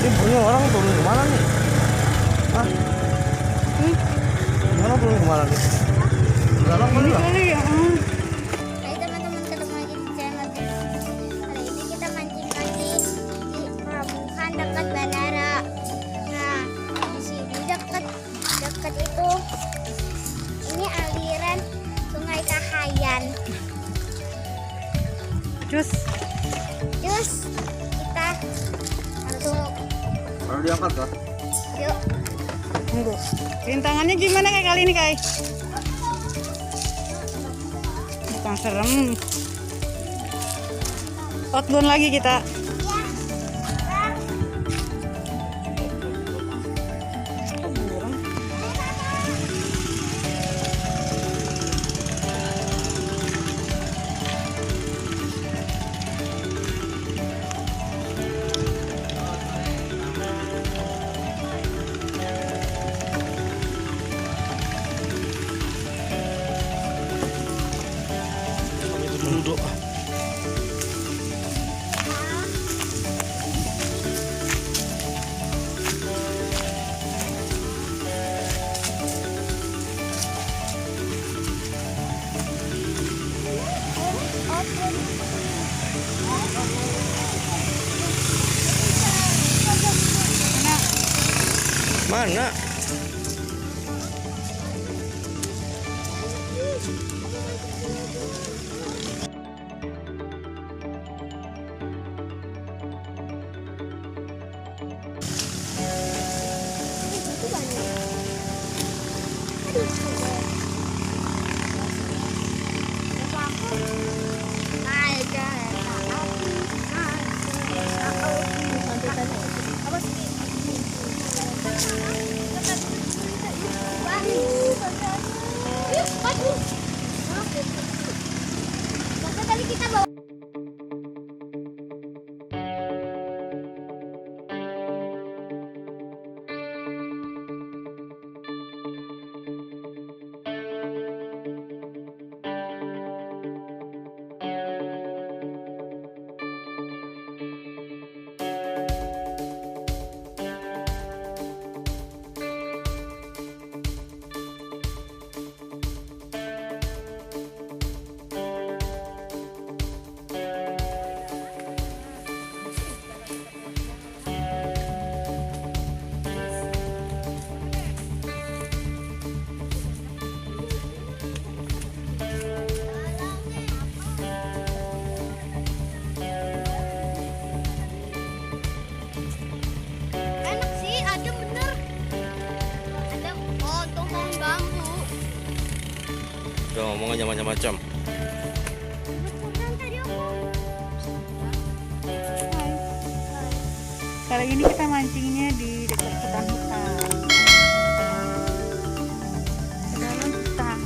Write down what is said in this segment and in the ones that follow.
Ini punya orang turun kemana nih? Hah? Gimana turun kemana nih? Dalam kali ya? Kali ya. Hai teman-teman, ketemu lagi di channel Dari. Kali ini kita mancing lagi di pelabuhan dekat bandara. Nah, di sini dekat itu ini aliran sungai Kahayan. Terus kita langsung Kalau diangkat kah? yuk. tunggu. Rintangannya gimana kayak kali ini, Kai? Bukan serem. Outbound lagi kita. Duduk. Mana? Tadi kita bawa enak sih, adem bener. Adem, oh tong bambu. Udah ngomongnya macam-macam. Tadi aku. Kali ini kita mancingnya di dekat hutan. Ke dalam hutan.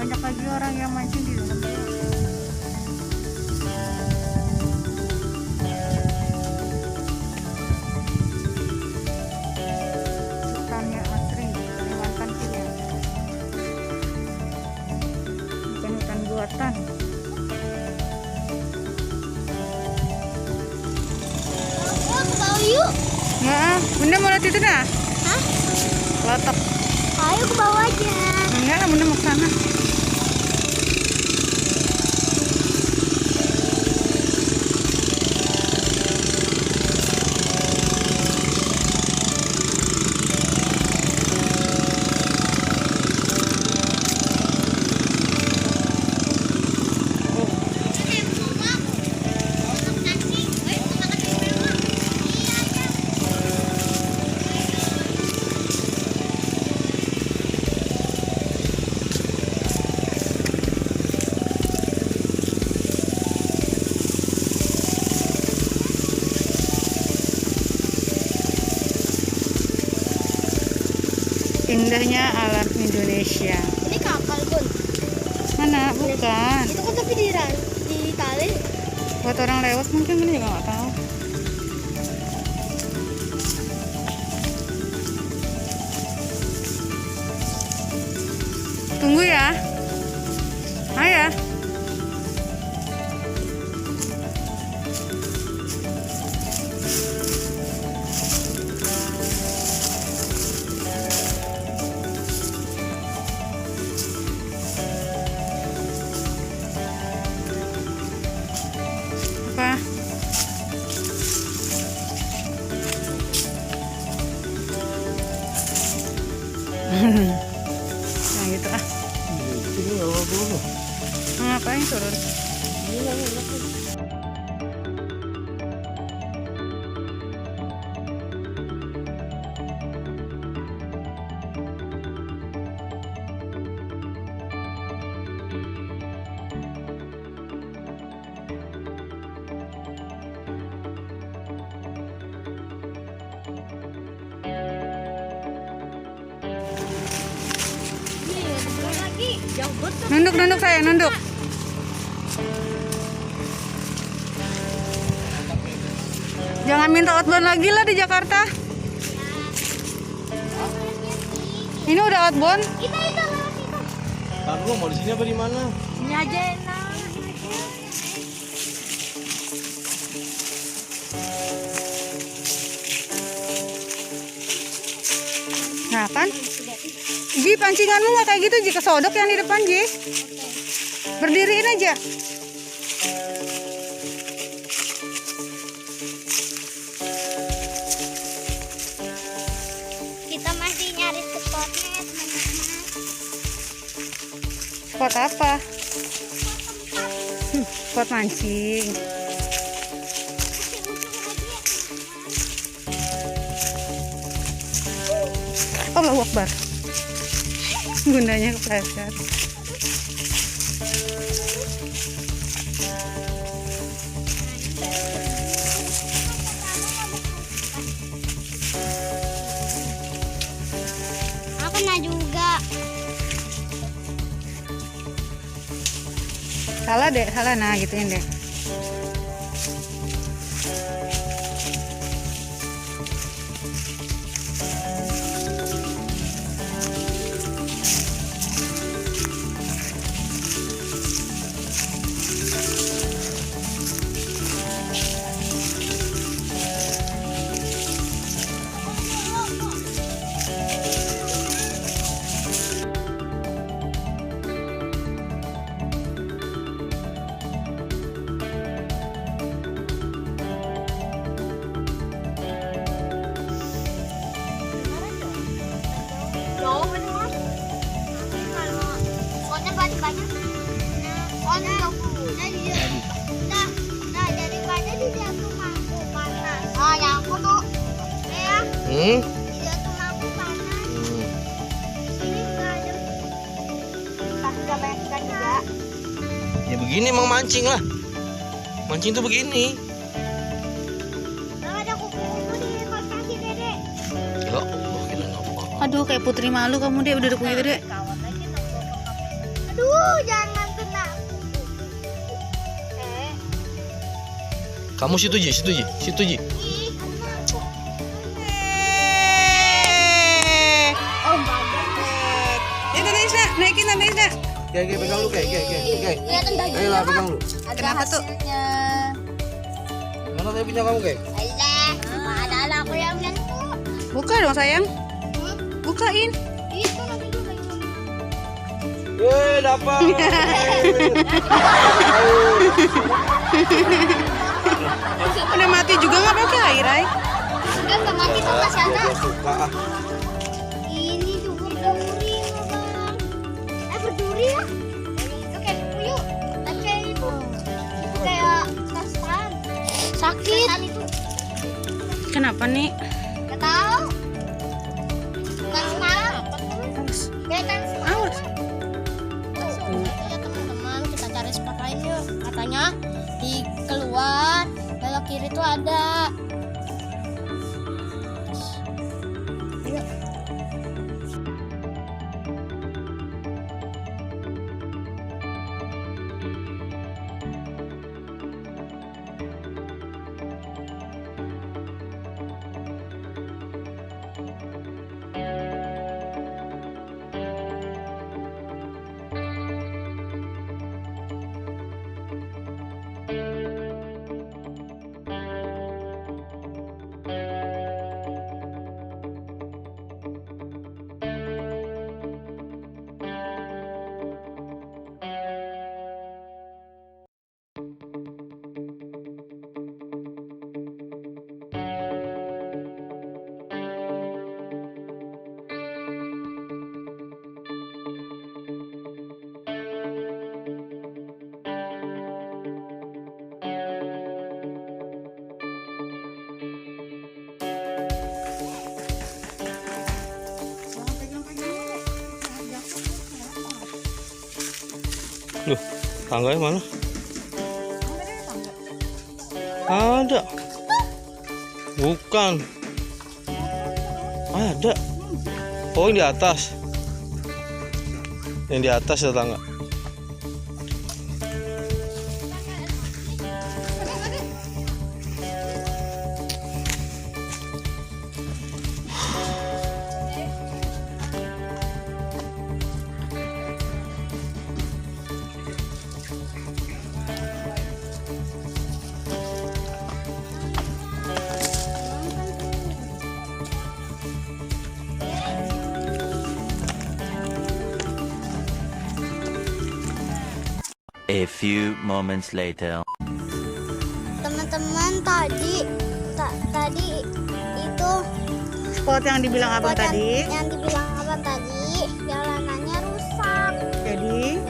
Banyak lagi orang yang mancing di dalam dia. Hutannya asri, Kalimantan Timur. Bukan hutan buatan. Oh, ke bawah yuk. Nggak, Bunda mau lihat itu dah. Hah? Klotok. Ayo ke bawah aja. Enggak lah, Bunda mau ke sana. Indahnya alam Indonesia. Ini kapal, Bun. Mana? Bukan. Itu kan tapi di tali. Buat orang lewat mungkin ini juga nggak tahu. Tunggu ya. Ayah. Nah gitu ah. Ini apa dulu? Ngapain turun? Nunduk sayang, nunduk. Jangan minta outbound lagi lah di Jakarta. Ini udah outbound. Kita itu lewat itu. Taruh mau di sini apa di mana? Ini aja enak. Nah kan, Ji pancinganmu nggak kayak gitu Ji, kesodok yang di depan Ji. Berdiriin aja. Kita masih nyari spotnya ya teman-teman. Spot apa? Spot mancing. Allahu Akbar. Bundanya kepleset. Aku kena juga. Salah deh, salah. Nah gituin deh. Jauh bener mas. Kalau soalnya banyak. Soalnya nah daripada di jatuh mangku panas. Ah yang aku tuh. Ya. Di jatuh mangku panas. Ini enggak ada. Pas enggak banyak ikan juga. Ya begini emang mancing lah. Mancing tuh begini. Nah, ada kupu-kupu di kos kaki Dede. Ya Allah, kira apa? Aduh kayak putri malu kamu deh, udah duduk gitu deh. Aduh, jangan kena. Kamu situ Ji, situ Ji, situ Ji. Ih, kena. Oh itu Isna, naikin tante Isna. Kayak pegang lu kayak. Kelihatan daging. Ayo lah pegang lu. Kenapa tuh? Mana tadi punya kamu kayak? Ada aku yang nyentuh. Buka dong sayang. Bukain. Itu nanti dulu lagi. Dapat. Udah mati juga nggak pakai air ay. Enggak mati tuh masih ada. Suka ah. Ini juga berduri, Bang. Berduri ya? Itu kayak puyuh. Tapi kayak itu. Itu kayak kasar. Sakit. Itu. Kenapa nih? Gak tahu. Kan semalam. Kayak kan semalam. Awas. Ya teman-teman, kita cari spot lain yuk. Katanya di keluar belok kiri tuh ada. Yuk. Loh, tangganya mana? Ada. Bukan. Ada. Oh, yang di atas. Yang di atas ada tangga. A few moments later. Teman-teman, tadi itu Spot yang dibilang abang spot tadi. yang dibilang abang tadi jalanannya rusak. Jadi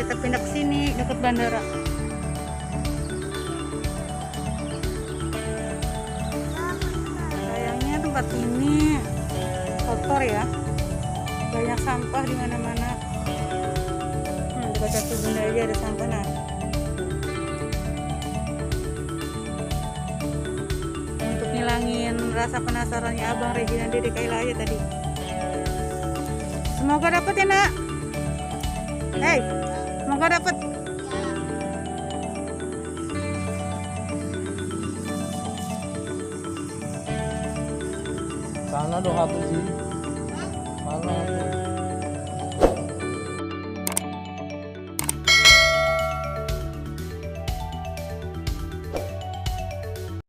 kita pindah ke sini dekat bandara. Sayangnya tempat ini kotor ya, banyak sampah di mana-mana. Dekat kaki Bunda aja ada sampah. Nah, untuk ngilangin rasa penasarannya abang Rezi dan Dede Kayla aja tadi. Semoga dapat ya nak. Hei, semoga dapat. Sana dong habis sih. Mana?